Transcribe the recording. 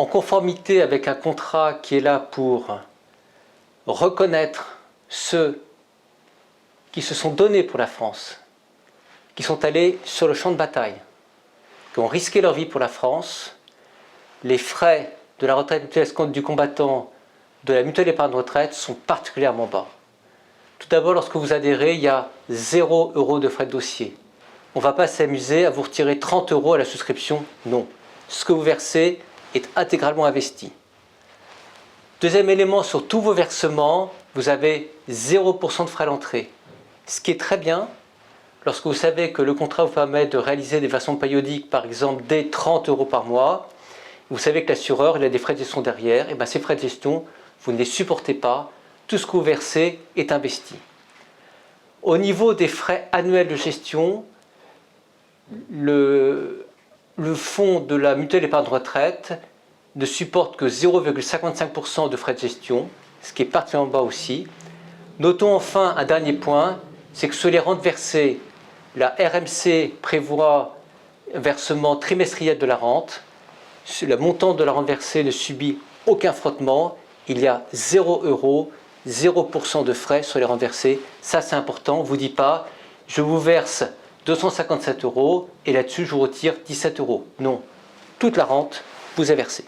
conformité avec un contrat qui est là pour reconnaître ceux qui se sont donnés pour la France, qui sont allés sur le champ de bataille, qui ont risqué leur vie pour la France. Les frais de la retraite mutuelle du combattant de la mutuelle épargne retraite sont particulièrement bas. Tout d'abord, lorsque vous adhérez, il y a 0 € de frais de dossier. On ne va pas s'amuser à vous retirer 30 € à la souscription, non. Ce que vous versez est intégralement investi. Deuxième élément, sur tous vos versements, vous avez 0% de frais à l'entrée. Ce qui est très bien, lorsque vous savez que le contrat vous permet de réaliser des versements périodiques, par exemple dès 30 € par mois, vous savez que l'assureur il a des frais de gestion derrière, et bien ces frais de gestion, vous ne les supportez pas, tout ce que vous versez est investi. Au niveau des frais annuels de gestion, le fonds de la mutuelle épargne retraite ne supporte que 0,55% de frais de gestion, ce qui est particulièrement bas aussi. Notons enfin un dernier point, c'est que sur les rentes versées, la RMC prévoit un versement trimestriel de la rente. Le montant de la rente versée ne subit aucun frottement. Il y a 0 €, 0% de frais sur les rentes versées. Ça, c'est important. On ne vous dit pas, je vous verse 257 € et là-dessus, je vous retire 17 €. Non, toute la rente vous est versée.